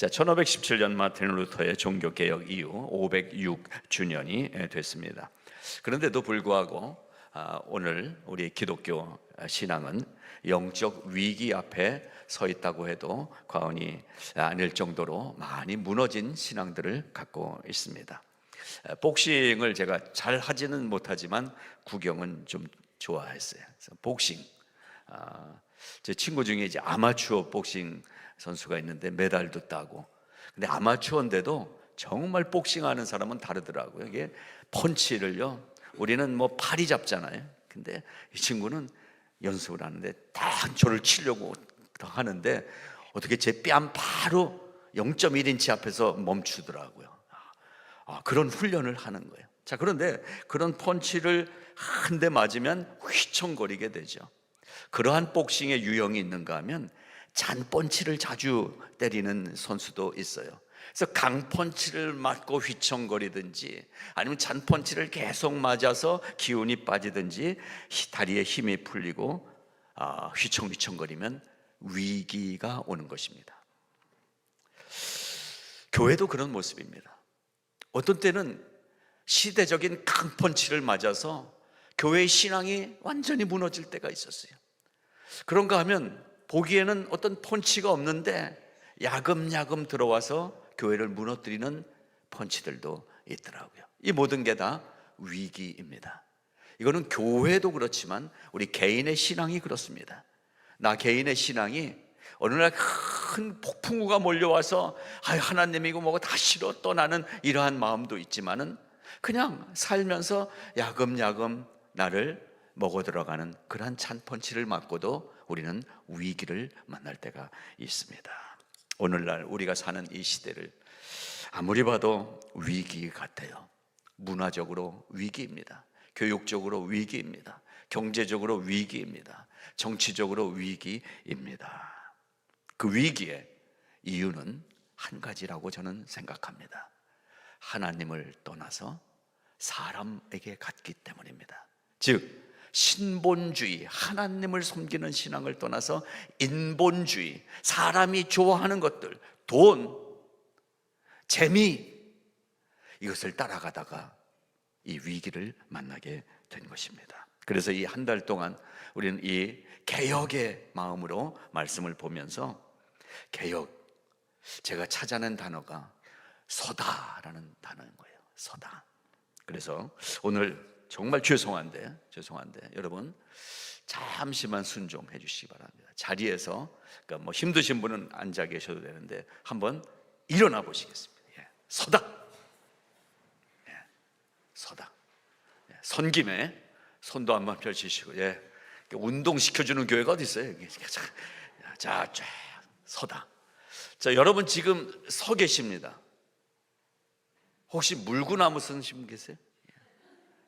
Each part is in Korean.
자, 1517년 마틴 루터의 종교개혁 이후 506주년이 됐습니다. 그런데도 불구하고 오늘 우리 기독교 신앙은 영적 위기 앞에 서 있다고 해도 과언이 아닐 정도로 많이 무너진 신앙들을 갖고 있습니다. 복싱을 제가 잘 하지는 못하지만 구경은 좀 좋아했어요. 그래서 복싱, 제 친구 중에 이제 아마추어 복싱 선수가 있는데 메달도 따고, 근데 아마추어인데도 정말 복싱하는 사람은 다르더라고요. 이게 펀치를요, 우리는 뭐 팔이 잡잖아요. 근데 이 친구는 연습을 하는데 딱 저를 치려고 하는데 어떻게 제 뺨 바로 0.1인치 앞에서 멈추더라고요. 그런 훈련을 하는 거예요. 자, 그런데 그런 펀치를 한 대 맞으면 휘청거리게 되죠. 그러한 복싱의 유형이 있는가 하면 잔펀치를 자주 때리는 선수도 있어요. 그래서 강펀치를 맞고 휘청거리든지 아니면 잔펀치를 계속 맞아서 기운이 빠지든지 다리에 힘이 풀리고 휘청휘청거리면 위기가 오는 것입니다. 교회도 그런 모습입니다. 어떤 때는 시대적인 강펀치를 맞아서 교회의 신앙이 완전히 무너질 때가 있었어요. 그런가 하면 보기에는 어떤 펀치가 없는데 야금야금 들어와서 교회를 무너뜨리는 펀치들도 있더라고요. 이 모든 게 다 위기입니다. 이거는 교회도 그렇지만 우리 개인의 신앙이 그렇습니다. 나 개인의 신앙이 어느 날 큰 폭풍우가 몰려와서 하나님이고 뭐고 다 싫어 떠나는 이러한 마음도 있지만은 그냥 살면서 야금야금 나를 먹어 들어가는 그러한 찬펀치를 맞고도 우리는 위기를 만날 때가 있습니다. 오늘날 우리가 사는 이 시대를 아무리 봐도 위기 같아요. 문화적으로 위기입니다. 교육적으로 위기입니다. 경제적으로 위기입니다. 정치적으로 위기입니다. 그 위기의 이유는 한 가지라고 저는 생각합니다. 하나님을 떠나서 사람에게 갔기 때문입니다. 즉 신본주의, 하나님을 섬기는 신앙을 떠나서 인본주의, 사람이 좋아하는 것들, 돈, 재미, 이것을 따라가다가 이 위기를 만나게 된 것입니다. 그래서 이 한 달 동안 우리는 이 개혁의 마음으로 말씀을 보면서 개혁, 제가 찾아낸 단어가 서다라는 단어인 거예요. 서다. 그래서 오늘 정말 죄송한데 여러분 잠시만 순종해 주시기 바랍니다. 자리에서 그러니까 뭐 힘드신 분은 앉아 계셔도 되는데 한번 일어나 보시겠습니다. 서다. 서다. 선 김에 손도 한번 펼치시고, 운동 시켜주는 교회가 어디 있어요? 자, 쫙 서다. 자, 여러분 지금 서 계십니다. 혹시 물구나무 쓰신 분 계세요?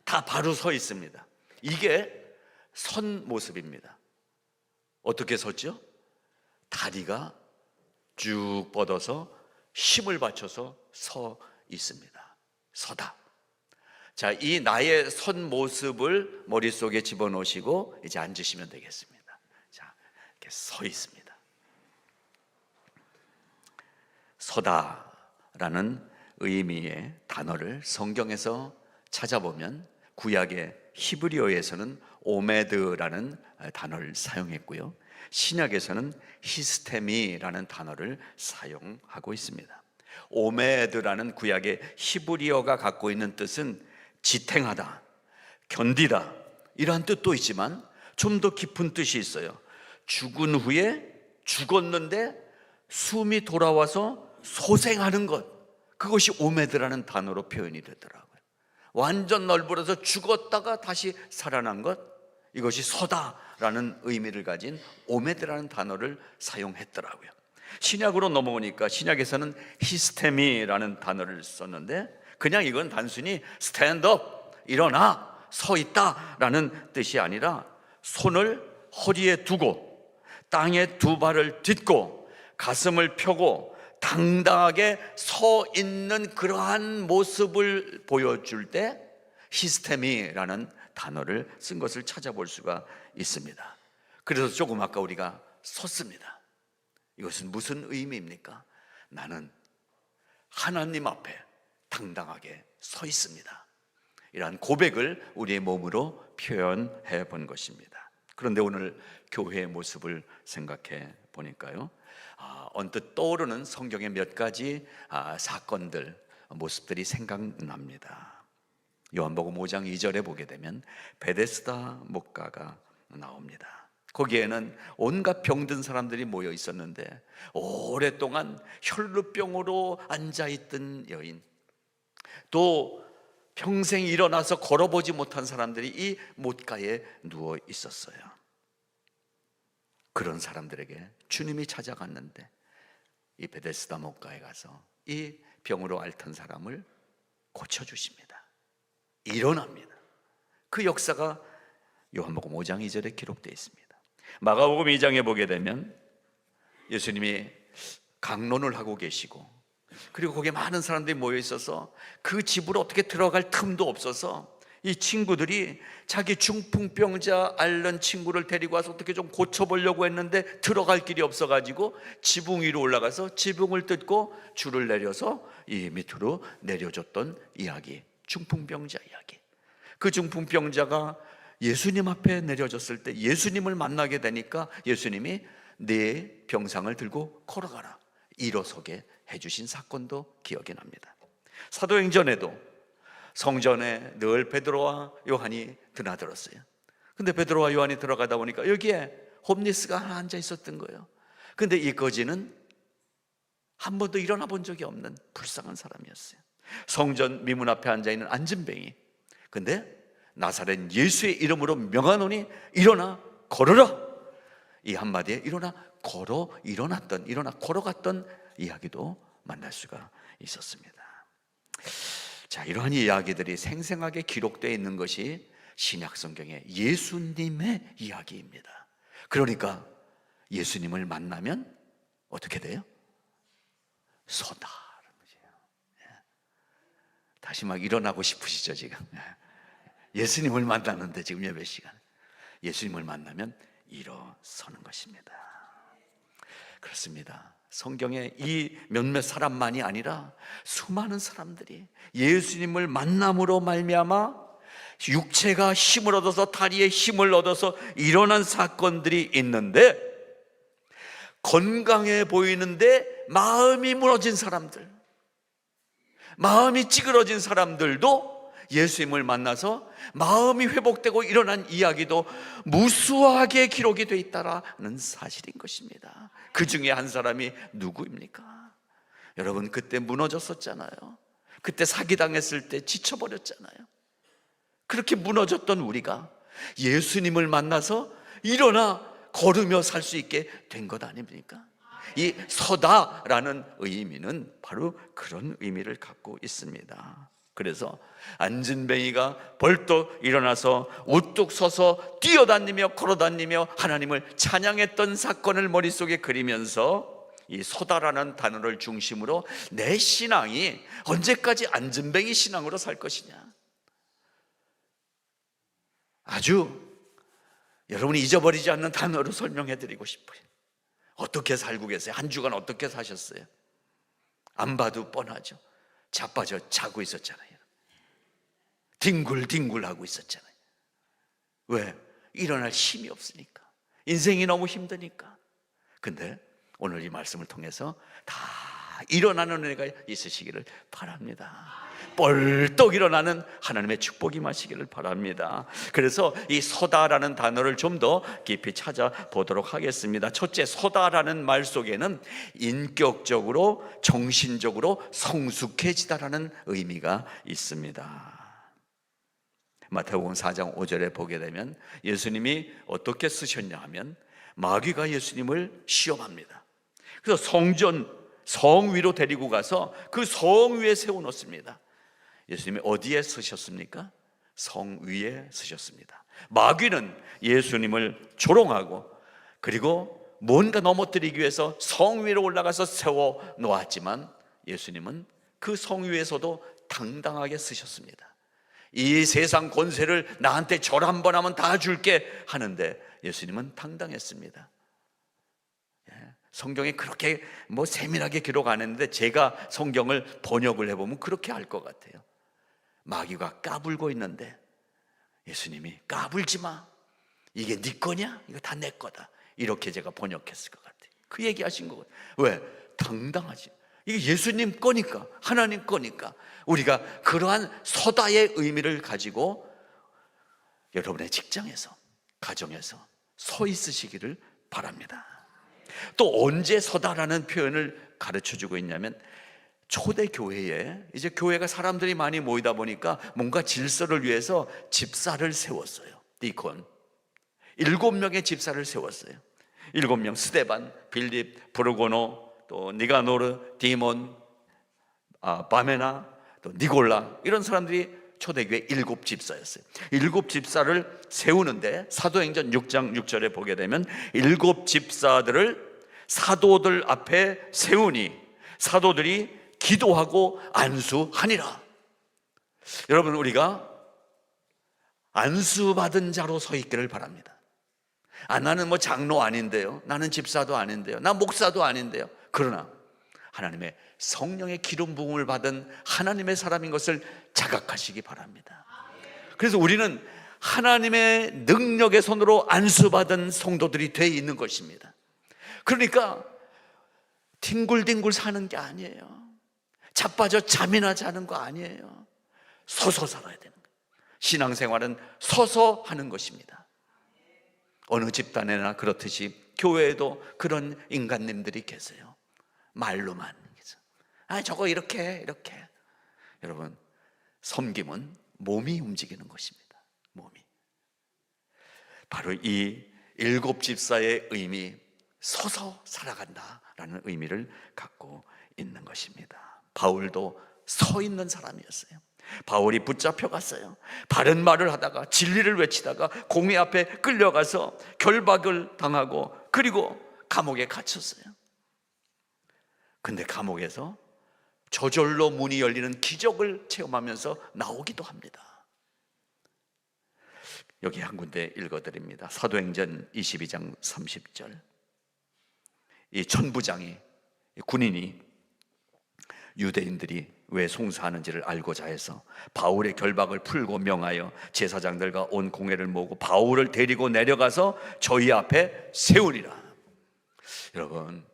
다 바로 서 있습니다. 이게 선 모습입니다. 어떻게 섰죠? 다리가 쭉 뻗어서 힘을 받쳐서 서 있습니다. 서다. 자, 이 나의 선 모습을 머릿속에 집어넣으시고 이제 앉으시면 되겠습니다. 자, 이렇게 서 있습니다. 서다라는 의미의 단어를 성경에서 찾아보면 구약의 히브리어에서는 오메드라는 단어를 사용했고요, 신약에서는 히스테미라는 단어를 사용하고 있습니다. 오메드라는 구약의 히브리어가 갖고 있는 뜻은 지탱하다, 견디다, 이러한 뜻도 있지만 좀 더 깊은 뜻이 있어요. 죽은 후에 죽었는데 숨이 돌아와서 소생하는 것, 그것이 오메드라는 단어로 표현이 되더라고요. 완전 널브러져 죽었다가 다시 살아난 것, 이것이 서다라는 의미를 가진 오메드라는 단어를 사용했더라고요. 신약으로 넘어오니까 신약에서는 히스테미라는 단어를 썼는데 그냥 이건 단순히 스탠드업, 일어나, 서 있다라는 뜻이 아니라 손을 허리에 두고 땅에 두 발을 딛고 가슴을 펴고 당당하게 서 있는 그러한 모습을 보여줄 때 히스테미라는 단어를 쓴 것을 찾아볼 수가 있습니다. 그래서 조금 아까 우리가 섰습니다. 이것은 무슨 의미입니까? 나는 하나님 앞에 당당하게 서 있습니다. 이러한 고백을 우리의 몸으로 표현해 본 것입니다. 그런데 오늘 교회의 모습을 생각해 보니까요, 언뜻 떠오르는 성경의 몇 가지 사건들, 모습들이 생각납니다. 요한복음 5장 2절에 보게 되면 베데스다 목가가 나옵니다. 거기에는 온갖 병든 사람들이 모여 있었는데 오랫동안 혈루병으로 앉아있던 여인, 또 평생 일어나서 걸어보지 못한 사람들이 이 못가에 누워 있었어요. 그런 사람들에게 주님이 찾아갔는데 이 베데스다 목가에 가서 이 병으로 앓던 사람을 고쳐주십니다. 일어납니다. 그 역사가 요한복음 5장 2절에 기록되어 있습니다. 마가복음 2장에 보게 되면 예수님이 강론을 하고 계시고, 그리고 거기에 많은 사람들이 모여 있어서 그 집으로 어떻게 들어갈 틈도 없어서 이 친구들이 자기 중풍병자 앓는 친구를 데리고 와서 어떻게 좀 고쳐보려고 했는데 들어갈 길이 없어가지고 지붕 위로 올라가서 지붕을 뜯고 줄을 내려서 이 밑으로 내려줬던 이야기, 중풍병자 이야기. 그 중풍병자가 예수님 앞에 내려졌을 때 예수님을 만나게 되니까 예수님이 내 병상을 들고 걸어가라, 일어서게 해주신 사건도 기억이 납니다. 사도행전에도 성전에 늘 베드로와 요한이 드나들었어요. 근데 베드로와 요한이 들어가다 보니까 여기에 홈리스가 하나 앉아 있었던 거예요. 근데 이 거지는 한 번도 일어나 본 적이 없는 불쌍한 사람이었어요. 성전 미문 앞에 앉아 있는 안진뱅이. 근데 나사렛 예수의 이름으로 명하노니 일어나 걸어라, 이 한마디에 일어나 걸어갔던 이야기도 만날 수가 있었습니다. 자, 이러한 이야기들이 생생하게 기록되어 있는 것이 신약 성경의 예수님의 이야기입니다. 그러니까 예수님을 만나면 어떻게 돼요? 서다. 다시 막 일어나고 싶으시죠 지금? 예수님을 만났는데 지금 예배 시간, 예수님을 만나면 일어서는 것입니다. 그렇습니다. 성경에 이 몇몇 사람만이 아니라 수많은 사람들이 예수님을 만남으로 말미암아 육체가 힘을 얻어서, 다리에 힘을 얻어서 일어난 사건들이 있는데, 건강해 보이는데 마음이 무너진 사람들, 마음이 찌그러진 사람들도 예수님을 만나서 마음이 회복되고 일어난 이야기도 무수하게 기록이 되어 있다는 사실인 것입니다. 그 중에 한 사람이 누구입니까? 여러분, 그때 무너졌었잖아요. 그때 사기당했을 때 지쳐버렸잖아요. 그렇게 무너졌던 우리가 예수님을 만나서 일어나 걸으며 살 수 있게 된 것 아닙니까? 이 서다라는 의미는 바로 그런 의미를 갖고 있습니다. 그래서 안진뱅이가 벌떡 일어나서 우뚝 서서 뛰어다니며 걸어다니며 하나님을 찬양했던 사건을 머릿속에 그리면서 이 서다라는 단어를 중심으로 내 신앙이 언제까지 안진뱅이 신앙으로 살 것이냐, 아주 여러분이 잊어버리지 않는 단어로 설명해 드리고 싶어요. 어떻게 살고 계세요? 한 주간 어떻게 사셨어요? 안 봐도 뻔하죠. 자빠져 자고 있었잖아요. 뒹굴뒹굴하고 있었잖아요. 왜? 일어날 힘이 없으니까, 인생이 너무 힘드니까. 근데 오늘 이 말씀을 통해서 다 일어나는 은혜가 있으시기를 바랍니다. 벌떡 일어나는 하나님의 축복이 임하시기를 바랍니다. 그래서 이 서다라는 단어를 좀 더 깊이 찾아보도록 하겠습니다. 첫째, 서다라는 말 속에는 인격적으로, 정신적으로 성숙해지다라는 의미가 있습니다. 마태복음 4장 5절에 보게 되면 예수님이 어떻게 쓰셨냐 하면 마귀가 예수님을 시험합니다. 그래서 성 위로 데리고 가서 그 성 위에 세워놓습니다. 예수님이 어디에 쓰셨습니까? 성 위에 쓰셨습니다. 마귀는 예수님을 조롱하고 그리고 뭔가 넘어뜨리기 위해서 성 위로 올라가서 세워 놓았지만 예수님은 그 성 위에서도 당당하게 쓰셨습니다. 이 세상 권세를 나한테 절 한번 하면 다 줄게 하는데 예수님은 당당했습니다. 성경에 그렇게 세밀하게 기록 안 했는데 제가 성경을 번역을 해보면 그렇게 할 것 같아요. 마귀가 까불고 있는데 예수님이 까불지 마, 이게 네 거냐? 이거 다 내 거다. 이렇게 제가 번역했을 것 같아요. 그 얘기하신 거. 왜? 당당하지. 이게 예수님 거니까, 하나님 거니까 우리가 그러한 서다의 의미를 가지고 여러분의 직장에서, 가정에서 서 있으시기를 바랍니다. 또 언제 서다라는 표현을 가르쳐주고 있냐면, 초대교회에 이제 교회가 사람들이 많이 모이다 보니까 뭔가 질서를 위해서 집사를 세웠어요. 디콘 7명의 집사를 세웠어요. 7명, 스데반, 빌립, 브루고노, 또 니가노르, 디몬, 바메나, 또 니골라, 이런 사람들이 초대교회 7집사였어요. 7집사를 세우는데 사도행전 6장 6절에 보게 되면 7집사들을 사도들 앞에 세우니 사도들이 기도하고 안수하니라. 여러분, 우리가 안수받은 자로 서 있기를 바랍니다. 나는 장로 아닌데요, 나는 집사도 아닌데요, 나 목사도 아닌데요. 그러나 하나님의 성령의 기름 부음을 받은 하나님의 사람인 것을 자각하시기 바랍니다. 그래서 우리는 하나님의 능력의 손으로 안수받은 성도들이 되어 있는 것입니다. 그러니까 뒹굴뒹굴 사는 게 아니에요. 자빠져 잠이나 자는 거 아니에요. 서서 살아야 되는 거예요. 신앙생활은 서서 하는 것입니다. 어느 집단에나 그렇듯이 교회에도 그런 인간님들이 계세요. 말로만 저거 이렇게 여러분, 섬김은 몸이 움직이는 것입니다. 몸이. 바로 이 7집사의 의미, 서서 살아간다라는 의미를 갖고 있는 것입니다. 바울도 서 있는 사람이었어요. 바울이 붙잡혀 갔어요. 바른 말을 하다가, 진리를 외치다가 공회 앞에 끌려가서 결박을 당하고, 그리고 감옥에 갇혔어요. 근데 감옥에서 저절로 문이 열리는 기적을 체험하면서 나오기도 합니다. 여기 한 군데 읽어드립니다. 사도행전 22장 30절. 이 천부장이, 군인이 유대인들이 왜 송사하는지를 알고자 해서 바울의 결박을 풀고 명하여 제사장들과 온 공회를 모으고 바울을 데리고 내려가서 저희 앞에 세우리라. 여러분,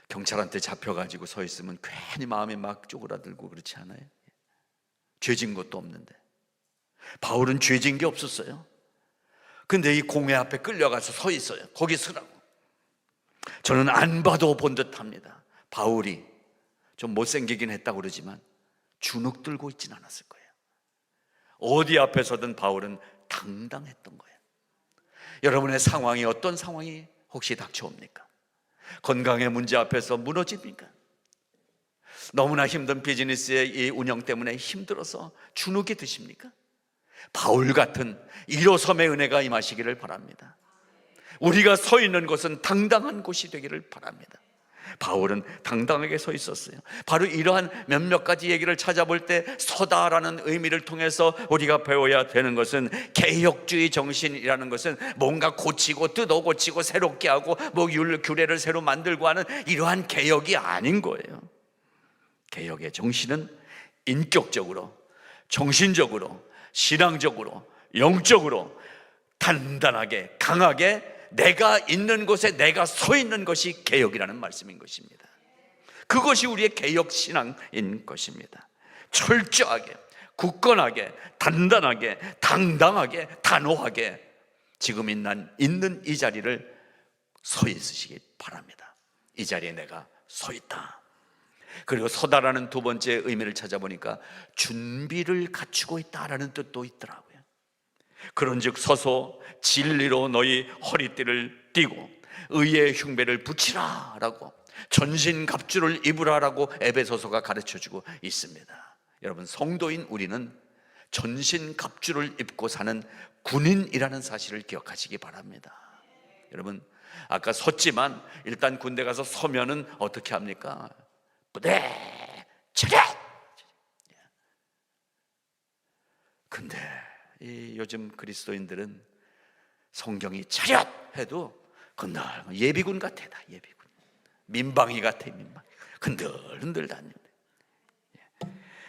경찰한테 잡혀가지고 서 있으면 괜히 마음이 막 쪼그라들고 그렇지 않아요? 죄진 것도 없는데. 바울은 죄진 게 없었어요. 근데 이 공회 앞에 끌려가서 서 있어요. 거기 서라고. 저는 안 봐도 본 듯합니다. 바울이 좀 못생기긴 했다고 그러지만 주눅 들고 있진 않았을 거예요. 어디 앞에서든 바울은 당당했던 거예요. 여러분의 상황이 어떤 상황이 혹시 닥쳐옵니까? 건강의 문제 앞에서 무너집니까? 너무나 힘든 비즈니스의 이 운영 때문에 힘들어서 주눅이 드십니까? 바울 같은 일어섬의 은혜가 임하시기를 바랍니다. 우리가 서 있는 곳은 당당한 곳이 되기를 바랍니다. 바울은 당당하게 서 있었어요. 바로 이러한 몇몇 가지 얘기를 찾아볼 때 서다라는 의미를 통해서 우리가 배워야 되는 것은, 개혁주의 정신이라는 것은 뭔가 고치고 뜯어 고치고 새롭게 하고 규례를 새로 만들고 하는 이러한 개혁이 아닌 거예요. 개혁의 정신은 인격적으로, 정신적으로, 신앙적으로, 영적으로 단단하게, 강하게 내가 있는 곳에 내가 서 있는 것이 개혁이라는 말씀인 것입니다. 그것이 우리의 개혁 신앙인 것입니다. 철저하게, 굳건하게, 단단하게, 당당하게, 단호하게 지금 있는 이 자리를 서 있으시기 바랍니다. 이 자리에 내가 서 있다. 그리고 서다라는 두 번째 의미를 찾아보니까 준비를 갖추고 있다라는 뜻도 있더라고요. 그런즉 서서 진리로 너희 허리띠를 띠고 의의 흉배를 붙이라 라고, 전신갑주를 입으라라고 에베소서가 가르쳐주고 있습니다. 여러분, 성도인 우리는 전신갑주를 입고 사는 군인이라는 사실을 기억하시기 바랍니다. 여러분, 아까 섰지만 일단 군대 가서 서면은 어떻게 합니까? 부대 차렷! 근데 이 요즘 그리스도인들은 성경이 차렷 해도 건들 예비군 같아. 다 예비군, 민방위 같아. 민방위 흔들흔들 다니는데,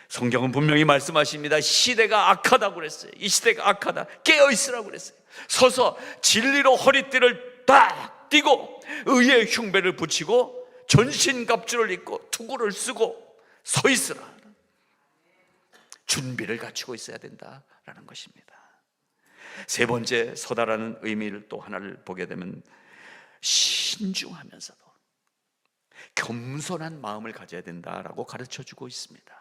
성경은 분명히 말씀하십니다. 시대가 악하다고 그랬어요. 이 시대가 악하다, 깨어있으라고 그랬어요. 서서 진리로 허리띠를 딱 띠고 의의 흉배를 붙이고 전신갑주를 입고 투구를 쓰고 서 있으라. 준비를 갖추고 있어야 된다라는 것입니다. 세 번째, 서다라는 의미를 또 하나를 보게 되면 신중하면서도 겸손한 마음을 가져야 된다라고 가르쳐주고 있습니다.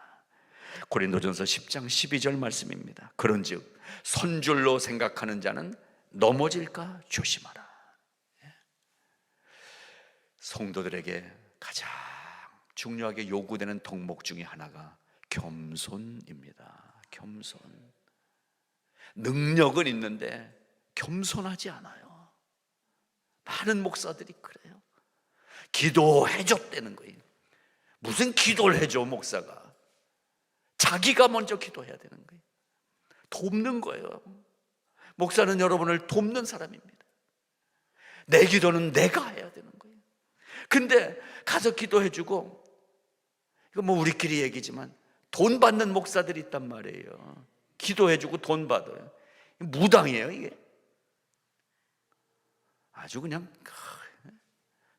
고린도전서 10장 12절 말씀입니다. 그런즉 선줄로 생각하는 자는 넘어질까 조심하라. 성도들에게 가장 중요하게 요구되는 덕목 중에 하나가 겸손입니다. 겸손. 능력은 있는데 겸손하지 않아요. 많은 목사들이 그래요. 기도해줬다는 거예요. 무슨 기도를 해줘 목사가? 자기가 먼저 기도해야 되는 거예요. 돕는 거예요. 목사는 여러분을 돕는 사람입니다. 내 기도는 내가 해야 되는 거예요. 근데 가서 기도해주고, 이거 뭐 우리끼리 얘기지만 돈 받는 목사들이 있단 말이에요. 기도해주고 돈 받아요. 무당이에요 이게. 아주 그냥,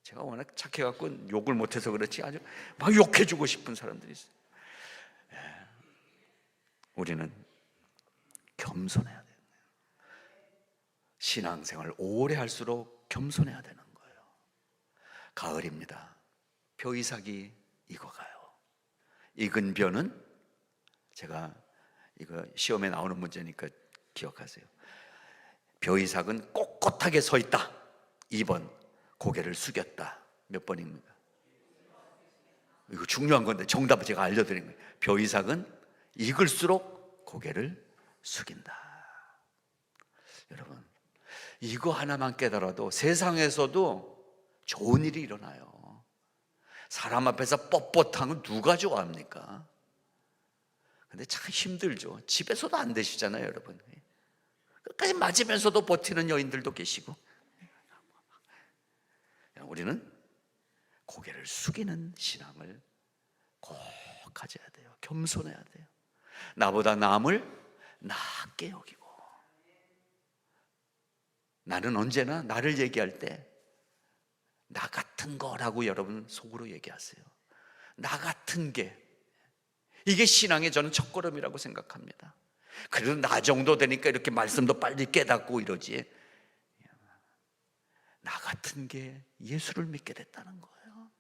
제가 워낙 착해갖고 욕을 못해서 그렇지 아주 막 욕해주고 싶은 사람들이 있어요. 우리는 겸손해야 돼요. 신앙생활 오래 할수록 겸손해야 되는 거예요. 가을입니다. 벼이삭이 익어가요. 익은 벼는, 제가 이거 시험에 나오는 문제니까 기억하세요. 벼이삭은 꼿꼿하게 서 있다. 2번, 고개를 숙였다. 몇 번입니까? 이거 중요한 건데 정답을 제가 알려드린 거예요. 벼이삭은 익을수록 고개를 숙인다. 여러분, 이거 하나만 깨달아도 세상에서도 좋은 일이 일어나요. 사람 앞에서 뻣뻣한 건 누가 좋아합니까? 근데 참 힘들죠. 집에서도 안 되시잖아요, 여러분. 끝까지 맞으면서도 버티는 여인들도 계시고. 우리는 고개를 숙이는 신앙을 꼭 가져야 돼요. 겸손해야 돼요. 나보다 남을 낮게 여기고. 나는 언제나 나를 얘기할 때 나 같은 거라고 여러분 속으로 얘기하세요. 나 같은 게, 이게 신앙의 저는 첫걸음이라고 생각합니다. 그래도 나 정도 되니까 이렇게 말씀도 빨리 깨닫고 이러지. 나 같은 게 예수를 믿게 됐다는 거예요.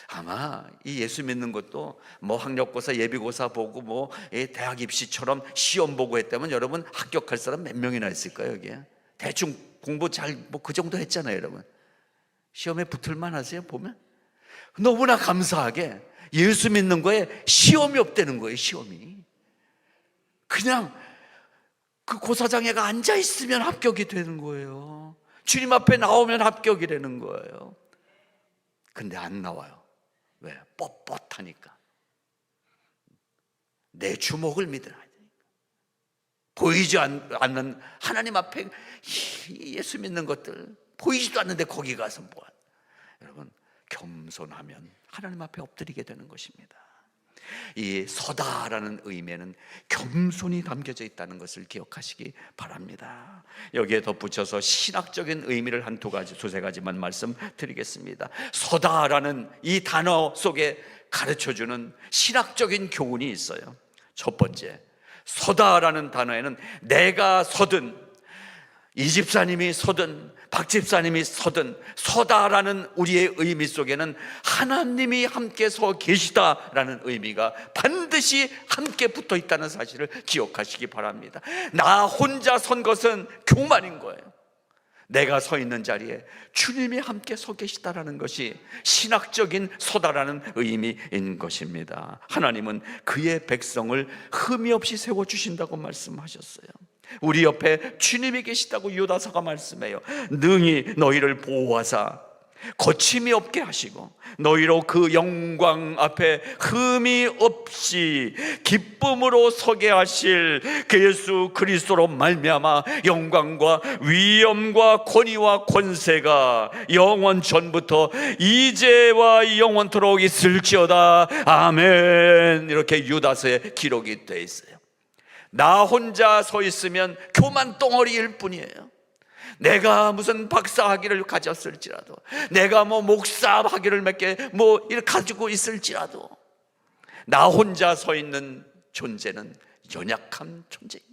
아마 이 예수 믿는 것도 뭐 학력고사, 예비고사 보고 뭐 대학 입시처럼 시험 보고 했다면 여러분 합격할 사람 몇 명이나 있을까요? 여기에 대충 공부 잘 뭐 그 정도 했잖아요. 여러분 시험에 붙을만 하세요? 보면 너무나 감사하게 예수 믿는 거에 시험이 없다는 거예요. 시험이 그냥 그 고사장애가 앉아 있으면 합격이 되는 거예요. 주님 앞에 나오면 합격이라는 거예요. 근데 안 나와요. 왜? 뻣뻣하니까. 내 주목을 믿어야 되니까. 보이지 않는 하나님 앞에 예수 믿는 것들 보이지도 않는데 거기 가서 뭐야? 여러분 겸손하면 하나님 앞에 엎드리게 되는 것입니다. 이 서다라는 의미에는 겸손이 담겨져 있다는 것을 기억하시기 바랍니다. 여기에 덧붙여서 신학적인 의미를 한 두세 가지만 말씀드리겠습니다. 서다라는 이 단어 속에 가르쳐주는 신학적인 교훈이 있어요. 첫 번째, 서다라는 단어에는 내가 서든 이 집사님이 서든 박 집사님이 서든 서다라는 우리의 의미 속에는 하나님이 함께 서 계시다라는 의미가 반드시 함께 붙어 있다는 사실을 기억하시기 바랍니다. 나 혼자 선 것은 교만인 거예요. 내가 서 있는 자리에 주님이 함께 서 계시다라는 것이 신학적인 서다라는 의미인 것입니다. 하나님은 그의 백성을 흠이 없이 세워주신다고 말씀하셨어요. 우리 옆에 주님이 계시다고 유다서가 말씀해요. 능히 너희를 보호하사 거침이 없게 하시고 너희로 그 영광 앞에 흠이 없이 기쁨으로 서게 하실 그 예수 그리스도로 말미암아 영광과 위엄과 권위와 권세가 영원 전부터 이제와 영원토록 있을지어다. 아멘. 이렇게 유다서에 기록이 되어 있어요. 나 혼자 서 있으면 교만 덩어리일 뿐이에요. 내가 무슨 박사 학위를 가졌을지라도, 내가 뭐 목사 학위를 몇 개 이렇게 가지고 있을지라도, 나 혼자 서 있는 존재는 연약한 존재입니다.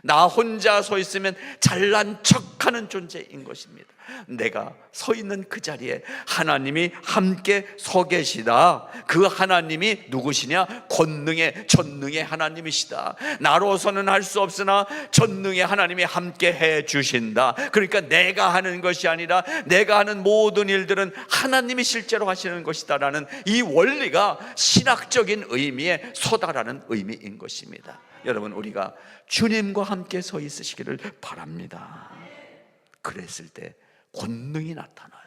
나 혼자 서 있으면 잘난 척하는 존재인 것입니다. 내가 서 있는 그 자리에 하나님이 함께 서 계시다. 그 하나님이 누구시냐? 권능의 전능의 하나님이시다. 나로서는 할 수 없으나 전능의 하나님이 함께 해 주신다. 그러니까 내가 하는 것이 아니라 내가 하는 모든 일들은 하나님이 실제로 하시는 것이다라는 이 원리가 신학적인 의미의 서다라는 의미인 것입니다. 여러분, 우리가 주님과 함께 서 있으시기를 바랍니다. 그랬을 때 권능이 나타나요.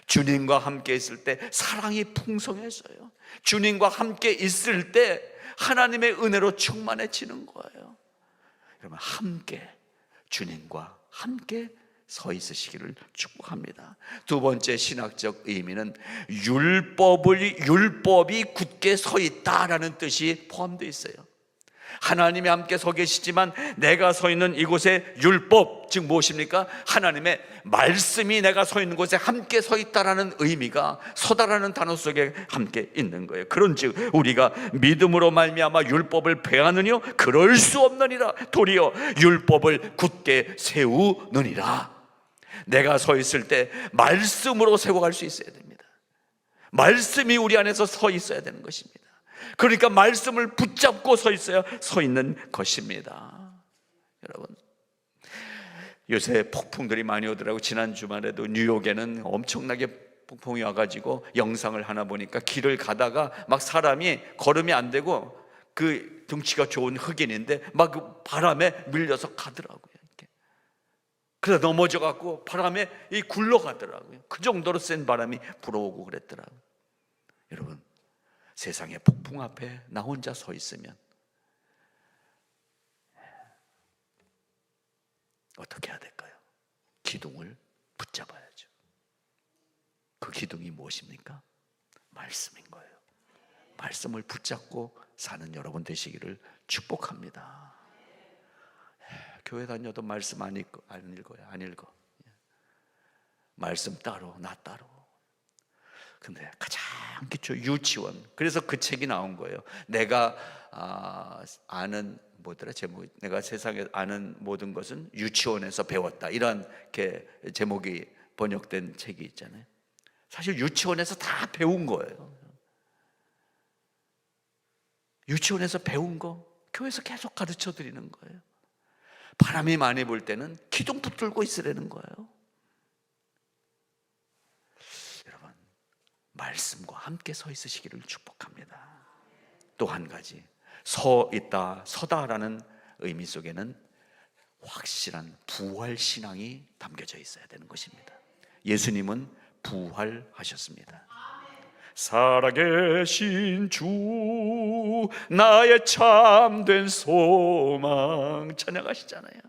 주님과 함께 있을 때 사랑이 풍성해져요. 주님과 함께 있을 때 하나님의 은혜로 충만해지는 거예요. 여러분, 함께 주님과 함께 서 있으시기를 축복합니다. 두 번째 신학적 의미는 율법이 굳게 서 있다라는 뜻이 포함되어 있어요. 하나님이 함께 서 계시지만 내가 서 있는 이곳에 율법, 즉 무엇입니까? 하나님의 말씀이 내가 서 있는 곳에 함께 서 있다라는 의미가 서다라는 단어 속에 함께 있는 거예요. 그런즉 우리가 믿음으로 말미암아 율법을 배하느뇨? 그럴 수 없느니라. 도리어 율법을 굳게 세우느니라. 내가 서 있을 때 말씀으로 세워갈 수 있어야 됩니다. 말씀이 우리 안에서 서 있어야 되는 것입니다. 그러니까 말씀을 붙잡고 서 있는 것입니다. 여러분, 요새 폭풍들이 많이 오더라고. 지난 주말에도 뉴욕에는 엄청나게 폭풍이 와가지고 영상을 하나 보니까 길을 가다가 막 사람이 걸음이 안 되고 그 등치가 좋은 흑인인데 막 그 바람에 밀려서 가더라고요. 이렇게. 그래서 넘어져갖고 바람에 굴러가더라고요. 그 정도로 센 바람이 불어오고 그랬더라고요. 여러분, 세상의 폭풍 앞에 나 혼자 서 있으면 어떻게 해야 될까요? 기둥을 붙잡아야죠. 그 기둥이 무엇입니까? 말씀인 거예요. 말씀을 붙잡고 사는 여러분 되시기를 축복합니다. 교회 다녀도 말씀 안 읽어. 말씀 따로, 나 따로. 근데 가장 기초 유치원. 그래서 그 책이 나온 거예요. 내가 아는 제목, 내가 세상에 아는 모든 것은 유치원에서 배웠다. 이런 제목이 번역된 책이 있잖아요. 사실 유치원에서 다 배운 거예요. 유치원에서 배운 거 교회에서 계속 가르쳐 드리는 거예요. 바람이 많이 불 때는 기둥 붙들고 있으라는 거예요. 말씀과 함께 서 있으시기를 축복합니다. 또 한 가지, 서다라는 의미 속에는 확실한 부활 신앙이 담겨져 있어야 되는 것입니다. 예수님은 부활하셨습니다. 살아계신 주, 나의 참된 소망, 찬양하시잖아요.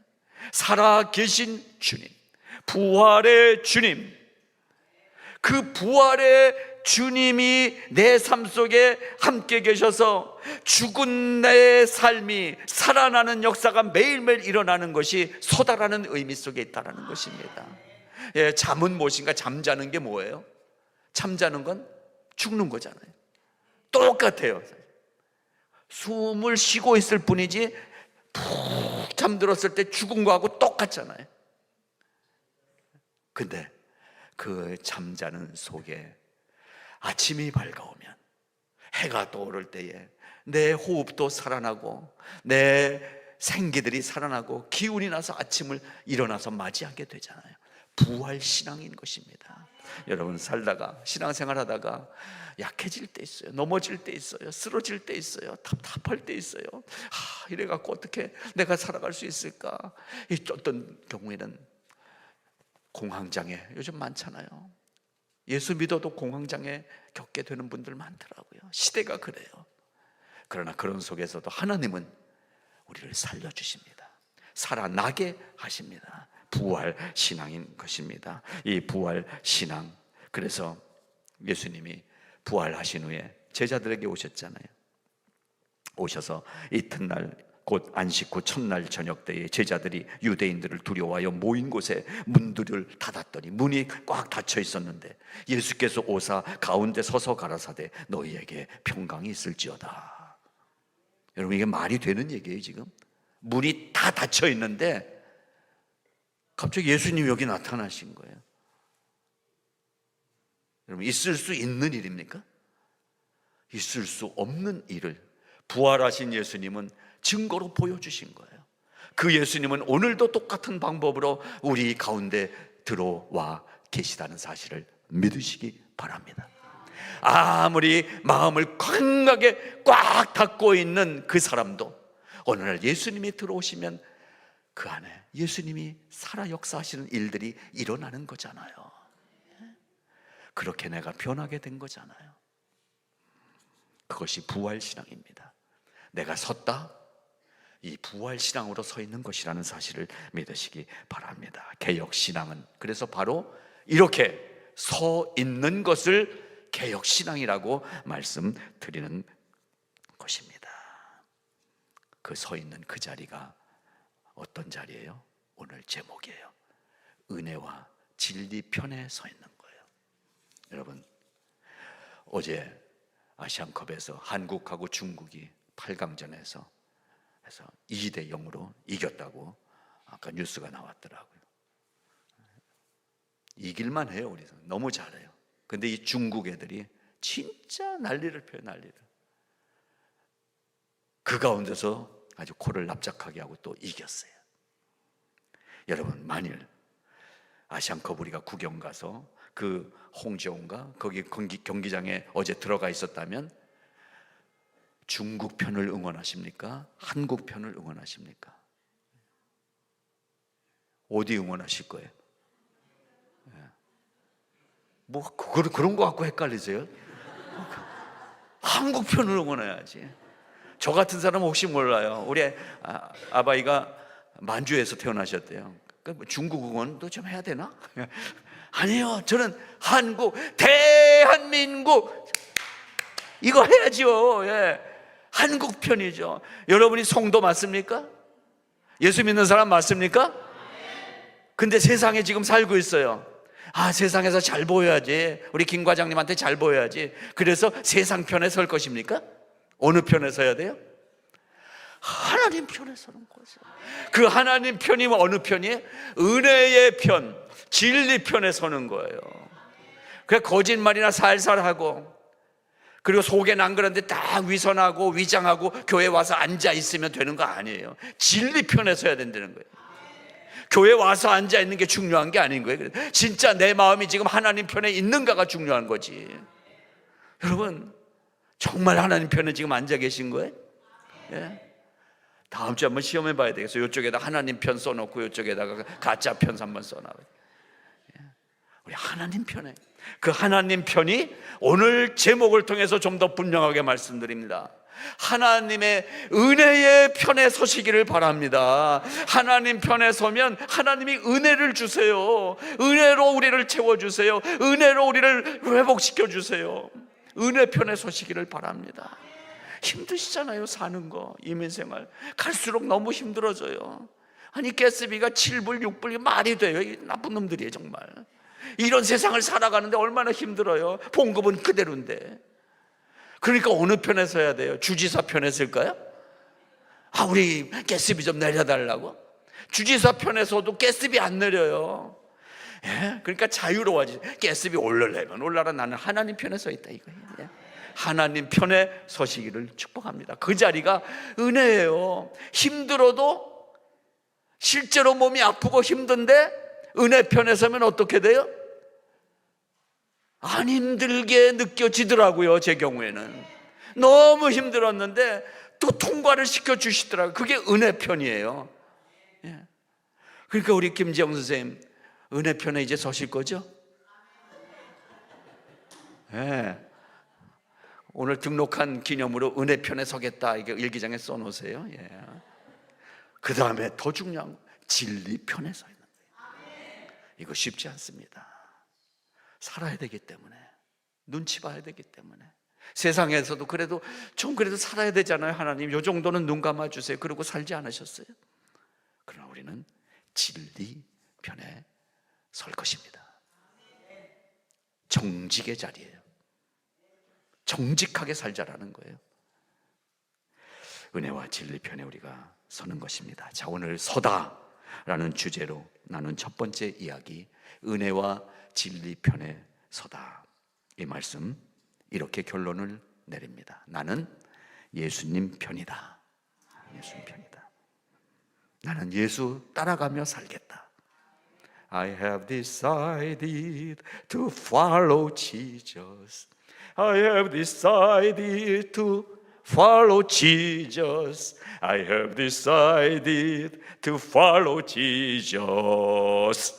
살아계신 주님, 부활의 주님, 그 부활의 주님이 내 삶 속에 함께 계셔서 죽은 내 삶이 살아나는 역사가 매일매일 일어나는 것이 서다라는 의미 속에 있다는 것입니다. 잠은 무엇인가? 잠자는 게 뭐예요? 잠자는 건 죽는 거잖아요. 똑같아요. 숨을 쉬고 있을 뿐이지 푹 잠들었을 때 죽은 거하고 똑같잖아요. 근데 그 잠자는 속에 아침이 밝아오면, 해가 떠오를 때에 내 호흡도 살아나고 내 생기들이 살아나고 기운이 나서 아침을 일어나서 맞이하게 되잖아요. 부활 신앙인 것입니다. 여러분, 살다가 신앙생활 하다가 약해질 때 있어요. 넘어질 때 있어요. 쓰러질 때 있어요. 답답할 때 있어요. 이래갖고 어떻게 내가 살아갈 수 있을까? 어떤 경우에는 공황장애 요즘 많잖아요. 예수 믿어도 공황장애 겪게 되는 분들 많더라고요. 시대가 그래요. 그러나 그런 속에서도 하나님은 우리를 살려주십니다. 살아나게 하십니다. 부활 신앙인 것입니다. 이 부활 신앙, 그래서 예수님이 부활하신 후에 제자들에게 오셨잖아요. 오셔서 이튿날 곧 안식 후 첫날 저녁 때에 제자들이 유대인들을 두려워하여 모인 곳에 문들을 닫았더니 문이 꽉 닫혀 있었는데 예수께서 오사 가운데 서서 가라사대 너희에게 평강이 있을지어다. 여러분, 이게 말이 되는 얘기예요? 지금 문이 다 닫혀 있는데 갑자기 예수님이 여기 나타나신 거예요. 여러분, 있을 수 있는 일입니까? 있을 수 없는 일을 부활하신 예수님은 증거로 보여주신 거예요. 그 예수님은 오늘도 똑같은 방법으로 우리 가운데 들어와 계시다는 사실을 믿으시기 바랍니다. 아무리 마음을 강하게 꽉 닫고 있는 그 사람도 오늘날 예수님이 들어오시면 그 안에 예수님이 살아 역사하시는 일들이 일어나는 거잖아요. 그렇게 내가 변하게 된 거잖아요. 그것이 부활신앙입니다. 내가 섰다, 이 부활신앙으로 서 있는 것이라는 사실을 믿으시기 바랍니다. 개혁신앙은 그래서 바로 이렇게 서 있는 것을 개혁신앙이라고 말씀드리는 것입니다. 그 서 있는 그 자리가 어떤 자리예요? 오늘 제목이에요. 은혜와 진리 편에 서 있는 거예요. 여러분, 어제 아시안컵에서 한국하고 중국이 8강전에서 2대 0으로 이겼다고 아까 뉴스가 나왔더라고요. 이길만 해요. 우리 너무 잘해요. 근데 이 중국 애들이 진짜 난리를 펴요. 난리를. 그 가운데서 아주 코를 납작하게 하고 또 이겼어요. 여러분, 만일 아시안컵 우리가 구경 가서 그 홍저우인가 거기 경기장에 어제 들어가 있었다면 중국 편을 응원하십니까? 한국 편을 응원하십니까? 어디 응원하실 거예요? 뭐 그런 거 갖고 헷갈리세요? 한국 편을 응원해야지. 저 같은 사람은 혹시 몰라요. 우리 아바이가 만주에서 태어나셨대요. 그러니까 중국 응원도 좀 해야 되나? 아니요, 저는 한국, 대한민국 이거 해야죠. 예. 한국 편이죠. 여러분이 성도 맞습니까? 예수 믿는 사람 맞습니까? 근데 세상에 지금 살고 있어요. 세상에서 잘 보여야지, 우리 김 과장님한테 잘 보여야지. 그래서 세상 편에 설 것입니까? 어느 편에 서야 돼요? 하나님 편에 서는 거죠. 그 하나님 편이 어느 편이에요? 은혜의 편, 진리 편에 서는 거예요. 그래, 거짓말이나 살살하고 그리고 속에 안 그런데 딱 위선하고 위장하고 교회 와서 앉아 있으면 되는 거 아니에요. 진리 편에 서야 된다는 거예요. 교회 와서 앉아 있는 게 중요한 게 아닌 거예요. 진짜 내 마음이 지금 하나님 편에 있는가가 중요한 거지. 여러분, 정말 하나님 편에 지금 앉아 계신 거예요? 예? 다음 주에 한번 시험해 봐야 되겠어요. 이쪽에다 하나님 편 써놓고 이쪽에다가 가짜 편 한번 써놔요. 우리 하나님 편에, 그 하나님 편이 오늘 제목을 통해서 좀 더 분명하게 말씀드립니다. 하나님의 은혜의 편에 서시기를 바랍니다. 하나님 편에 서면 하나님이 은혜를 주세요. 은혜로 우리를 채워주세요. 은혜로 우리를 회복시켜 주세요. 은혜 편에 서시기를 바랍니다. 힘드시잖아요. 사는 거, 이민생활 갈수록 너무 힘들어져요. 아니, 가스비가 7불 6불이 말이 돼요? 이 나쁜 놈들이에요 정말. 이런 세상을 살아가는데 얼마나 힘들어요. 봉급은 그대로인데. 그러니까 어느 편에 서야 돼요? 주지사 편에 설까요? 우리 가스비 좀 내려달라고? 주지사 편에서도 가스비 안 내려요. 예? 그러니까 자유로워지. 가스비 올라려면 올라라. 나는 하나님 편에 서 있다 이거예요. 예? 하나님 편에 서시기를 축복합니다. 그 자리가 은혜예요. 힘들어도, 실제로 몸이 아프고 힘든데 은혜 편에 서면 어떻게 돼요? 안 힘들게 느껴지더라고요. 제 경우에는 너무 힘들었는데 또 통과를 시켜주시더라고요. 그게 은혜 편이에요. 예. 그러니까 우리 김지영 선생님 은혜 편에 이제 서실 거죠? 예. 오늘 등록한 기념으로 은혜 편에 서겠다, 이게 일기장에 써놓으세요. 예. 그 다음에 더 중요한 진리 편에 서 있는 거예요. 이거 쉽지 않습니다. 살아야 되기 때문에, 눈치 봐야 되기 때문에. 세상에서도 그래도 살아야 되잖아요. 하나님 요 정도는 눈 감아주세요. 그러고 살지 않으셨어요? 그러나 우리는 진리 편에 설 것입니다. 정직의 자리예요. 정직하게 살자라는 거예요. 은혜와 진리 편에 우리가 서는 것입니다. 자, 오늘 서다라는 주제로 나눈 첫 번째 이야기, 은혜와 진리 편에 서다. 이 말씀 이렇게 결론을 내립니다. 나는 예수님 편이다. 예수님 편이다. 나는 예수 따라가며 살겠다. I have decided to follow Jesus. I have decided to follow Jesus. I have decided to follow Jesus.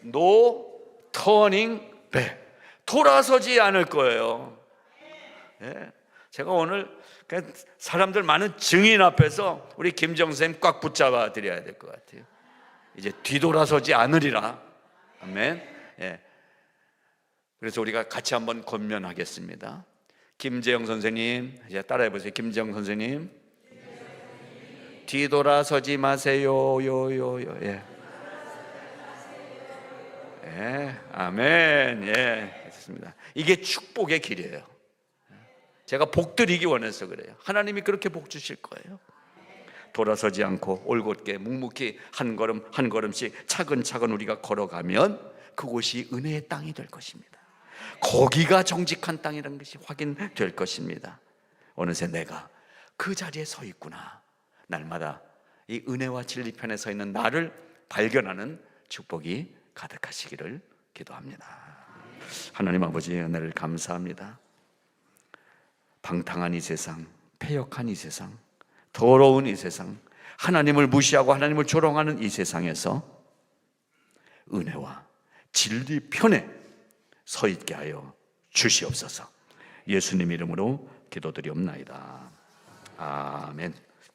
No turning back. 돌아서지 않을 거예요. 예. 제가 오늘 사람들 많은 증인 앞에서 우리 김정쌤 꽉 붙잡아 드려야 될 것 같아요. 이제 뒤돌아서지 않으리라. 아멘. 예. 그래서 우리가 같이 한번 권면하겠습니다. 김재영 선생님, 이제 따라해 보세요. 김재영 선생님, 뒤돌아서지 마세요. 예. 예, 아멘. 예, 좋습니다. 이게 축복의 길이에요. 제가 복 드리기 원해서 그래요. 하나님이 그렇게 복 주실 거예요. 돌아서지 않고 올곧게 묵묵히 한 걸음 한 걸음씩 차근차근 우리가 걸어가면 그곳이 은혜의 땅이 될 것입니다. 거기가 정직한 땅이라는 것이 확인될 것입니다. 어느새 내가 그 자리에 서 있구나. 날마다 이 은혜와 진리 편에 서 있는 나를 발견하는 축복이 가득하시기를 기도합니다. 하나님 아버지, 은혜를 감사합니다. 방탕한 이 세상, 패역한 이 세상, 더러운 이 세상, 하나님을 무시하고 하나님을 조롱하는 이 세상에서 은혜와 진리 편에 서 있게 하여 주시옵소서. 예수님 이름으로 기도드리옵나이다. 아멘.